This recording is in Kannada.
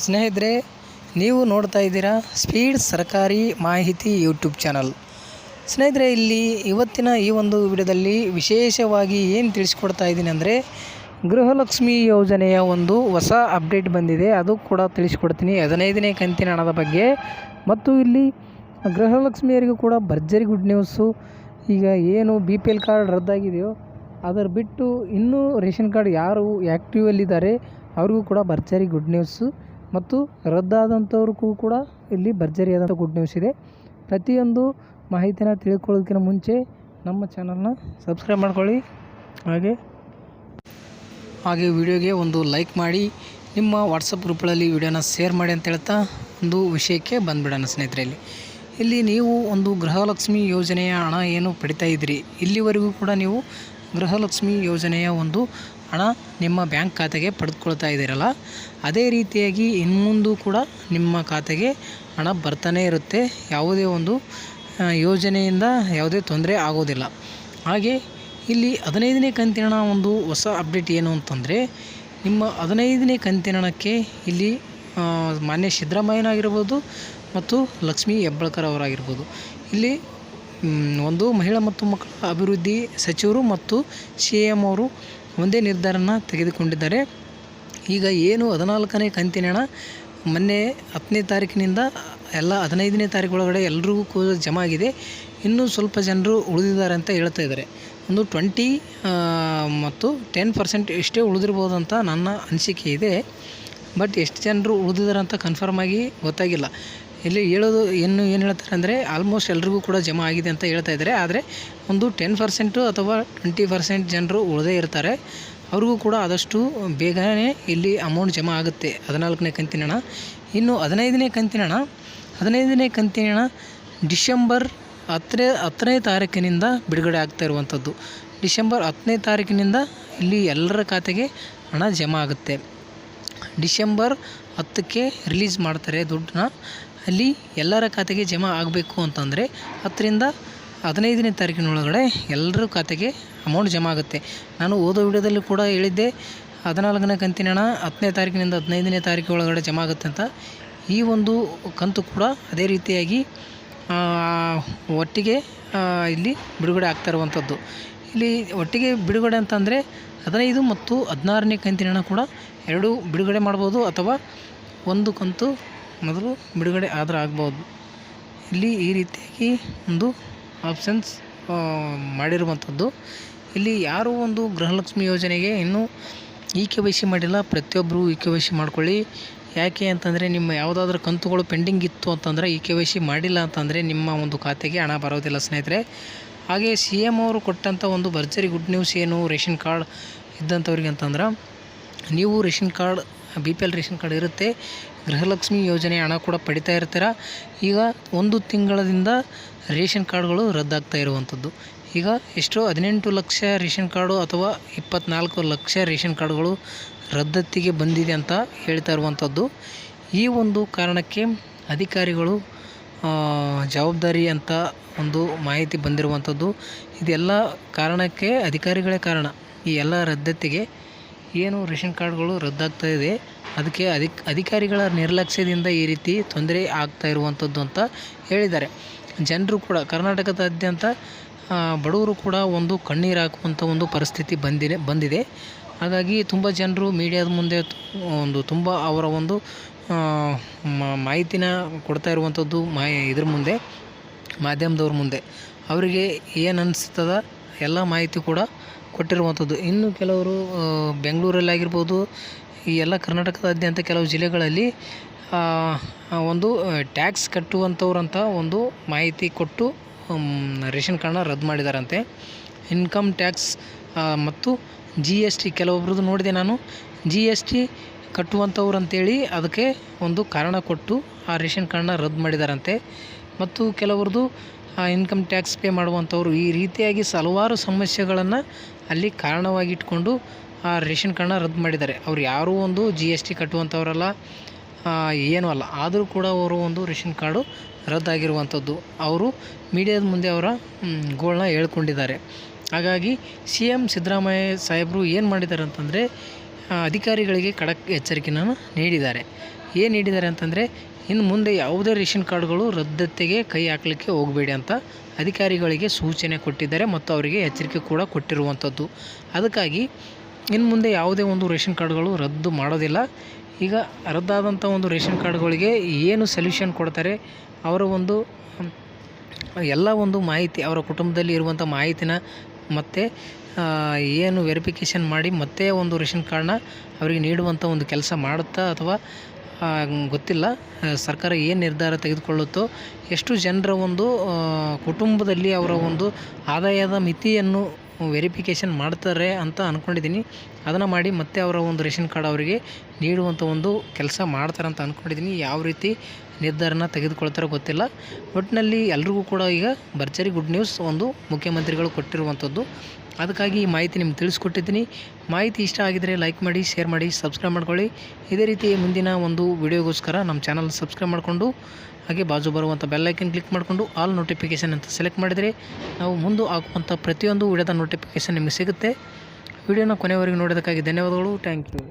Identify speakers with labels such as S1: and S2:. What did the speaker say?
S1: ಸ್ನೇಹಿತರೆ, ನೀವು ನೋಡ್ತಾ ಇದ್ದೀರಾ ಸ್ಪೀಡ್ ಸರ್ಕಾರಿ ಮಾಹಿತಿ ಯೂಟ್ಯೂಬ್ ಚಾನಲ್. ಸ್ನೇಹಿತರೆ, ಇಲ್ಲಿ ಇವತ್ತಿನ ಈ ಒಂದು ವಿಡಿಯೋದಲ್ಲಿ ವಿಶೇಷವಾಗಿ ಏನು ತಿಳಿಸ್ಕೊಡ್ತಾ ಇದ್ದೀನಿ ಅಂದರೆ, ಗೃಹಲಕ್ಷ್ಮಿ ಯೋಜನೆಯ ಒಂದು ಹೊಸ ಅಪ್ಡೇಟ್ ಬಂದಿದೆ. ಅದು ಕೂಡ ತಿಳಿಸ್ಕೊಡ್ತೀನಿ 15ನೇ ಕಂತಿನ ಹಣದ ಬಗ್ಗೆ. ಮತ್ತು ಇಲ್ಲಿ ಗೃಹಲಕ್ಷ್ಮಿಯರಿಗೂ ಕೂಡ ಭರ್ಜರಿ ಗುಡ್ ನ್ಯೂಸು. ಈಗ ಏನು BPL ಕಾರ್ಡ್ ರದ್ದಾಗಿದೆಯೋ ಅದರ ಬಿಟ್ಟು ಇನ್ನೂ ರೇಷನ್ ಕಾರ್ಡ್ ಯಾರು ಆ್ಯಕ್ಟಿವಲ್ಲಿದ್ದಾರೆ ಅವ್ರಿಗೂ ಕೂಡ ಭರ್ಜರಿ ಗುಡ್ ನ್ಯೂಸು. ಮತ್ತು ರದ್ದಾದಂಥವ್ರಿಗೂ ಕೂಡ ಇಲ್ಲಿ ಭರ್ಜರಿಯಾದಂಥ ಗುಡ್ ನ್ಯೂಸ್ ಇದೆ. ಪ್ರತಿಯೊಂದು ಮಾಹಿತಿನ ತಿಳ್ಕೊಳ್ಳೋದಕ್ಕಿಂತ ಮುಂಚೆ ನಮ್ಮ ಚಾನಲ್ನ ಸಬ್ಸ್ಕ್ರೈಬ್ ಮಾಡ್ಕೊಳ್ಳಿ. ಹಾಗೆ ವಿಡಿಯೋಗೆ ಒಂದು ಲೈಕ್ ಮಾಡಿ, ನಿಮ್ಮ ವಾಟ್ಸಪ್ ಗ್ರೂಪ್ಗಳಲ್ಲಿ ವಿಡಿಯೋನ ಶೇರ್ ಮಾಡಿ ಅಂತ ಹೇಳ್ತಾ ಒಂದು ವಿಷಯಕ್ಕೆ ಬಂದುಬಿಡೋಣ. ಸ್ನೇಹಿತರೆ, ಇಲ್ಲಿ ನೀವು ಒಂದು ಗೃಹಲಕ್ಷ್ಮಿ ಯೋಜನೆಯ ಹಣ ಏನು ಪಡಿತಾ ಇದ್ದೀರಿ, ಇಲ್ಲಿವರೆಗೂ ಕೂಡ ನೀವು ಗೃಹಲಕ್ಷ್ಮಿ ಯೋಜನೆಯ ಒಂದು ಹಣ ನಿಮ್ಮ ಬ್ಯಾಂಕ್ ಖಾತೆಗೆ ಪಡೆದುಕೊಳ್ತಾ ಇದ್ದೀರಲ್ಲ, ಅದೇ ರೀತಿಯಾಗಿ ಇನ್ಮುಂದು ಕೂಡ ನಿಮ್ಮ ಖಾತೆಗೆ ಹಣ ಬರ್ತಾನೆ ಇರುತ್ತೆ. ಯಾವುದೇ ಒಂದು ಯೋಜನೆಯಿಂದ ಯಾವುದೇ ತೊಂದರೆ ಆಗೋದಿಲ್ಲ. ಹಾಗೆ ಇಲ್ಲಿ 15ನೇ ಕಂತಿನ ಹಣ ಒಂದು ಹೊಸ ಅಪ್ಡೇಟ್ ಏನು ಅಂತಂದರೆ, ನಿಮ್ಮ 15ನೇ ಕಂತಿನ ಹಣಕ್ಕೆ ಇಲ್ಲಿ ಮಾನ್ಯ ಸಿದ್ದರಾಮಯ್ಯನಾಗಿರ್ಬೋದು ಮತ್ತು ಲಕ್ಷ್ಮೀ ಹೆಬ್ಬಾಳ್ಕರ್ ಅವರಾಗಿರ್ಬೋದು, ಇಲ್ಲಿ ಒಂದು ಮಹಿಳಾ ಮತ್ತು ಮಕ್ಕಳ ಅಭಿವೃದ್ಧಿ ಸಚಿವರು ಮತ್ತು CM ಅವರು ಒಂದೇ ನಿರ್ಧಾರನ ತೆಗೆದುಕೊಂಡಿದ್ದಾರೆ. ಈಗ ಏನು 14ನೇ ಕಂತಿನ ಹಣ ಮೊನ್ನೆ 10ನೇ ತಾರೀಕಿನಿಂದ ಎಲ್ಲ 15ನೇ ತಾರೀಕು ಒಳಗಡೆ ಎಲ್ರಿಗೂ ಕೂಡ ಜಮಾ ಆಗಿದೆ. ಇನ್ನೂ ಸ್ವಲ್ಪ ಜನರು ಉಳಿದಿದ್ದಾರೆ ಅಂತ ಹೇಳ್ತಾ ಇದ್ದಾರೆ. ಒಂದು 20 ಮತ್ತು 10% ಇಷ್ಟೇ ಉಳಿದಿರ್ಬೋದು ಅಂತ ನನ್ನ ಅನಿಸಿಕೆ ಇದೆ. ಬಟ್ ಎಷ್ಟು ಜನರು ಉಳಿದಿದ್ದಾರೆ ಅಂತ ಕನ್ಫರ್ಮ್ ಆಗಿ ಗೊತ್ತಾಗಿಲ್ಲ. ಇಲ್ಲಿ ಹೇಳೋದು ಏನು ಹೇಳ್ತಾರೆ ಅಂದರೆ, ಆಲ್ಮೋಸ್ಟ್ ಎಲ್ರಿಗೂ ಕೂಡ ಜಮಾ ಆಗಿದೆ ಅಂತ ಹೇಳ್ತಾ ಇದ್ದಾರೆ. ಆದರೆ ಒಂದು 10% ಅಥವಾ 20% ಜನರು ಉಳಿದೇ ಇರ್ತಾರೆ. ಅವ್ರಿಗೂ ಕೂಡ ಆದಷ್ಟು ಬೇಗನೆ ಇಲ್ಲಿ ಅಮೌಂಟ್ ಜಮಾ ಆಗುತ್ತೆ 14ನೇ ಕಂತಿನ ಹಣ. ಇನ್ನು 15ನೇ ಕಂತಿನ ಹಣ ಡಿಸೆಂಬರ್ 10ನೇ ತಾರೀಕಿನಿಂದ ಬಿಡುಗಡೆ ಆಗ್ತಾ ಇರುವಂಥದ್ದು. ಡಿಸೆಂಬರ್ 10ನೇ ತಾರೀಕಿನಿಂದ ಇಲ್ಲಿ ಎಲ್ಲರ ಖಾತೆಗೆ ಹಣ ಜಮಾ ಆಗುತ್ತೆ. ಡಿಸೆಂಬರ್ 10ಕ್ಕೆ ರಿಲೀಸ್ ಮಾಡ್ತಾರೆ ದುಡ್ಡನ್ನ. ಅಲ್ಲಿ ಎಲ್ಲರ ಖಾತೆಗೆ ಜಮಾ ಆಗಬೇಕು ಅಂತಂದರೆ 10ರಿಂದ 15ನೇ ತಾರೀಕಿನೊಳಗಡೆ ಎಲ್ಲರ ಖಾತೆಗೆ ಅಮೌಂಟ್ ಜಮಾ ಆಗುತ್ತೆ. ನಾನು ಓದೋ ವಿಡಿಯೋದಲ್ಲಿ ಕೂಡ ಹೇಳಿದ್ದೆ 14ನೇ ಕಂತಿನ ಹಣ 10ನೇ ತಾರೀಕಿನಿಂದ 15ನೇ ತಾರೀಕು ಒಳಗಡೆ ಜಮಾ ಆಗುತ್ತೆ ಅಂತ. ಈ ಒಂದು ಕಂತು ಕೂಡ ಅದೇ ರೀತಿಯಾಗಿ ಒಟ್ಟಿಗೆ ಇಲ್ಲಿ ಬಿಡುಗಡೆ ಆಗ್ತಾ ಇರುವಂಥದ್ದು. ಇಲ್ಲಿ ಒಟ್ಟಿಗೆ ಬಿಡುಗಡೆ ಅಂತಂದರೆ 15 ಮತ್ತು 16ನೇ ಕಂತಿನ ಹಣ ಕೂಡ ಎರಡೂ ಬಿಡುಗಡೆ ಮಾಡ್ಬೋದು, ಅಥವಾ ಒಂದು ಕಂತು ಮೊದಲು ಬಿಡುಗಡೆ ಆದರೂ ಆಗ್ಬೋದು. ಇಲ್ಲಿ ಈ ರೀತಿಯಾಗಿ ಒಂದು ಆಪ್ಷನ್ಸ್ ಮಾಡಿರುವಂಥದ್ದು. ಇಲ್ಲಿ ಯಾರು ಒಂದು ಗೃಹಲಕ್ಷ್ಮಿ ಯೋಜನೆಗೆ ಇನ್ನೂ KYC ಮಾಡಿಲ್ಲ, ಪ್ರತಿಯೊಬ್ಬರು KYC ಮಾಡ್ಕೊಳ್ಳಿ. ಯಾಕೆ ಅಂತಂದರೆ, ನಿಮ್ಮ ಯಾವುದಾದ್ರೂ ಕಂತುಗಳು ಪೆಂಡಿಂಗ್ ಇತ್ತು ಅಂತಂದರೆ KYC ಮಾಡಿಲ್ಲ ಅಂತಂದರೆ ನಿಮ್ಮ ಒಂದು ಖಾತೆಗೆ ಹಣ ಬರೋದಿಲ್ಲ ಸ್ನೇಹಿತರೆ. ಹಾಗೆ CM ಅವರು ಕೊಟ್ಟಂಥ ಒಂದು ಭರ್ಜರಿ ಗುಡ್ ನ್ಯೂಸ್ ಏನು, ರೇಷನ್ ಕಾರ್ಡ್ ಇದ್ದಂಥವ್ರಿಗೆ ಅಂತಂದ್ರೆ, ನೀವು ration card BPL ration card ಇರುತ್ತೆ, ಗೃಹಲಕ್ಷ್ಮಿ ಯೋಜನೆ ಹಣ ಕೂಡ ಪಡಿತಾ ಇರ್ತೀರ. ಈಗ 1 ತಿಂಗಳಿಂದ ರೇಷನ್ ಕಾರ್ಡ್ಗಳು ರದ್ದಾಗ್ತಾ ಇರುವಂಥದ್ದು. ಈಗ ಎಷ್ಟೋ 18 ಲಕ್ಷ ರೇಷನ್ ಕಾರ್ಡು ಅಥವಾ 24 ಲಕ್ಷ ರೇಷನ್ ಕಾರ್ಡ್ಗಳು ರದ್ದತಿಗೆ ಬಂದಿದೆ ಅಂತ ಹೇಳ್ತಾ ಇರುವಂಥದ್ದು. ಈ ಒಂದು ಕಾರಣಕ್ಕೆ ಅಧಿಕಾರಿಗಳು ಜವಾಬ್ದಾರಿ ಅಂತ ಒಂದು ಮಾಹಿತಿ ಬಂದಿರುವಂಥದ್ದು. ಇದೆಲ್ಲ ಕಾರಣಕ್ಕೆ ಅಧಿಕಾರಿಗಳೇ ಕಾರಣ. ಈ ಎಲ್ಲ ರದ್ದತಿಗೆ ಏನು ರೇಷನ್ ಕಾರ್ಡ್ಗಳು ರದ್ದಾಗ್ತಾ ಇದೆ, ಅದಕ್ಕೆ ಅಧಿಕಾರಿಗಳ ನಿರ್ಲಕ್ಷ್ಯದಿಂದ ಈ ರೀತಿ ತೊಂದರೆ ಆಗ್ತಾ ಇರುವಂಥದ್ದು ಅಂತ ಹೇಳಿದ್ದಾರೆ. ಜನರು ಕೂಡ ಕರ್ನಾಟಕದಾದ್ಯಂತ ಬಡವರು ಕೂಡ ಒಂದು ಕಣ್ಣೀರು ಹಾಕುವಂಥ ಒಂದು ಪರಿಸ್ಥಿತಿ ಬಂದಿದೆ. ಹಾಗಾಗಿ ತುಂಬ ಜನರು ಮೀಡಿಯಾದ ಮುಂದೆ ತುಂಬ ಅವರ ಒಂದು ಮಾಹಿತಿನ ಕೊಡ್ತಾ ಇರುವಂಥದ್ದು. ಇದ್ರ ಮುಂದೆ ಮಾಧ್ಯಮದವ್ರ ಮುಂದೆ ಅವರಿಗೆ ಏನು ಅನಿಸ್ತದ ಎಲ್ಲ ಮಾಹಿತಿ ಕೂಡ ಕೊಟ್ಟಿರುವಂಥದ್ದು. ಇನ್ನು ಕೆಲವರು ಬೆಂಗಳೂರಲ್ಲಾಗಿರ್ಬೋದು, ಈ ಎಲ್ಲ ಕರ್ನಾಟಕದಾದ್ಯಂತ ಕೆಲವು ಜಿಲ್ಲೆಗಳಲ್ಲಿ ಒಂದು ಟ್ಯಾಕ್ಸ್ ಕಟ್ಟುವಂಥವ್ರಂತ ಒಂದು ಮಾಹಿತಿ ಕೊಟ್ಟು ರೇಷನ್ ಕಾರ್ಡ್ನ ರದ್ದು ಮಾಡಿದಾರಂತೆ. ಇನ್ಕಮ್ ಟ್ಯಾಕ್ಸ್ ಮತ್ತು GST ಕೆಲವೊಬ್ರದ್ದು ನೋಡಿದೆ ನಾನು. GST ಕಟ್ಟುವಂಥವ್ರು ಅಂತೇಳಿ ಅದಕ್ಕೆ ಒಂದು ಕಾರಣ ಕೊಟ್ಟು ಆ ರೇಷನ್ ಕಾರ್ಡ್ನ ರದ್ದು ಮಾಡಿದಾರಂತೆ. ಮತ್ತು ಕೆಲವ್ರದ್ದು ಇನ್ಕಮ್ ಟ್ಯಾಕ್ಸ್ ಪೇ ಮಾಡುವಂಥವ್ರು, ಈ ರೀತಿಯಾಗಿ ಹಲವಾರು ಸಮಸ್ಯೆಗಳನ್ನು ಅಲ್ಲಿ ಕಾರಣವಾಗಿಟ್ಕೊಂಡು ಆ ರೇಷನ್ ಕಾರ್ಡ್ನ ರದ್ದು ಮಾಡಿದ್ದಾರೆ. ಅವ್ರು ಯಾರೂ ಒಂದು GST ಕಟ್ಟುವಂಥವ್ರಲ್ಲ, ಏನೂ ಅಲ್ಲ. ಆದರೂ ಕೂಡ ಅವರು ಒಂದು ರೇಷನ್ ಕಾರ್ಡು ರದ್ದಾಗಿರುವಂಥದ್ದು ಅವರು ಮೀಡಿಯಾದ ಮುಂದೆ ಅವರ ಗೋಳನ್ನ ಹೇಳ್ಕೊಂಡಿದ್ದಾರೆ. ಹಾಗಾಗಿ CM ಸಿದ್ದರಾಮಯ್ಯ ಸಾಹೇಬರು ಏನು ಮಾಡಿದ್ದಾರೆ ಅಂತಂದರೆ, ಅಧಿಕಾರಿಗಳಿಗೆ ಖಡಕ್ ಎಚ್ಚರಿಕೆಯನ್ನು ನೀಡಿದ್ದಾರೆ. ಏನು ನೀಡಿದ್ದಾರೆ ಅಂತಂದರೆ, ಇನ್ನು ಮುಂದೆ ಯಾವುದೇ ರೇಷನ್ ಕಾರ್ಡ್ಗಳು ರದ್ದತಿಗೆ ಕೈ ಹಾಕಲಿಕ್ಕೆ ಹೋಗಬೇಡಿ ಅಂತ ಅಧಿಕಾರಿಗಳಿಗೆ ಸೂಚನೆ ಕೊಟ್ಟಿದ್ದಾರೆ ಮತ್ತು ಅವರಿಗೆ ಎಚ್ಚರಿಕೆ ಕೂಡ ಕೊಟ್ಟಿರುವಂಥದ್ದು. ಅದಕ್ಕಾಗಿ ಇನ್ನು ಮುಂದೆ ಯಾವುದೇ ಒಂದು ರೇಷನ್ ಕಾರ್ಡ್ಗಳು ರದ್ದು ಮಾಡೋದಿಲ್ಲ. ಈಗ ರದ್ದಾದಂಥ ಒಂದು ರೇಷನ್ ಕಾರ್ಡ್ಗಳಿಗೆ ಏನು ಸೊಲ್ಯೂಷನ್ ಕೊಡ್ತಾರೆ, ಅವರ ಒಂದು ಎಲ್ಲ ಒಂದು ಮಾಹಿತಿ, ಅವರ ಕುಟುಂಬದಲ್ಲಿ ಇರುವಂಥ ಮಾಹಿತಿನ ಮತ್ತು ಏನು ವೆರಿಫಿಕೇಷನ್ ಮಾಡಿ ಮತ್ತೆ ಒಂದು ರೇಷನ್ ಕಾರ್ಡ್ನ ಅವರಿಗೆ ನೀಡುವಂಥ ಒಂದು ಕೆಲಸ ಮಾಡುತ್ತಾ ಅಥವಾ ಗೊತ್ತಿಲ್ಲ. ಸರ್ಕಾರ ಏನು ನಿರ್ಧಾರ ತೆಗೆದುಕೊಳ್ಳುತ್ತೋ, ಎಷ್ಟು ಜನರ ಒಂದು ಕುಟುಂಬದಲ್ಲಿ ಅವರ ಒಂದು ಆದಾಯದ ಮಿತಿಯನ್ನು ವೆರಿಫಿಕೇಷನ್ ಮಾಡ್ತಾರೆ ಅಂತ ಅಂದ್ಕೊಂಡಿದ್ದೀನಿ. ಅದನ್ನು ಮಾಡಿ ಮತ್ತೆ ಅವರ ಒಂದು ರೇಷನ್ ಕಾರ್ಡ್ ಅವರಿಗೆ ನೀಡುವಂಥ ಒಂದು ಕೆಲಸ ಮಾಡ್ತಾರೆ ಅಂತ ಅಂದ್ಕೊಂಡಿದ್ದೀನಿ. ಯಾವ ರೀತಿ ನಿರ್ಧಾರನ ತೆಗೆದುಕೊಳ್ತಾರೋ ಗೊತ್ತಿಲ್ಲ. ಒಟ್ಟಿನಲ್ಲಿ ಎಲ್ರಿಗೂ ಕೂಡ ಈಗ ಭರ್ಜರಿ ಗುಡ್ ನ್ಯೂಸ್ ಒಂದು ಮುಖ್ಯಮಂತ್ರಿಗಳು ಕೊಟ್ಟಿರುವಂಥದ್ದು. ಅದಕ್ಕಾಗಿ ಈ ಮಾಹಿತಿ ನಿಮ್ಗೆ ತಿಳಿಸ್ಕೊಟ್ಟಿದ್ದೀನಿ. ಮಾಹಿತಿ ಇಷ್ಟ ಆಗಿದರೆ ಲೈಕ್ ಮಾಡಿ, ಶೇರ್ ಮಾಡಿ, ಸಬ್ಸ್ಕ್ರೈಬ್ ಮಾಡ್ಕೊಳ್ಳಿ. ಇದೇ ರೀತಿ ಮುಂದಿನ ಒಂದು ವಿಡಿಯೋಗೋಸ್ಕರ ನಮ್ಮ ಚಾನಲ್ ಸಬ್ಸ್ಕ್ರೈಬ್ ಮಾಡಿಕೊಂಡು ಹಾಗೆ ಬಾಜು ಬರುವಂಥ ಬೆಲ್ಲೈಕನ್ ಕ್ಲಿಕ್ ಮಾಡಿಕೊಂಡು ಆಲ್ ನೋಟಿಫಿಕೇಷನ್ ಅಂತ ಸೆಲೆಕ್ಟ್ ಮಾಡಿದರೆ ನಾವು ಮುಂದೆ ಹಾಕುವಂಥ ಪ್ರತಿಯೊಂದು ವಿಡಿಯೋದ ನೋಟಿಫಿಕೇಷನ್ ನಿಮಗೆ ಸಿಗುತ್ತೆ. ವಿಡಿಯೋನ ಕೊನೆವರೆಗೂ ನೋಡೋದಕ್ಕಾಗಿ ಧನ್ಯವಾದಗಳು. Thank you.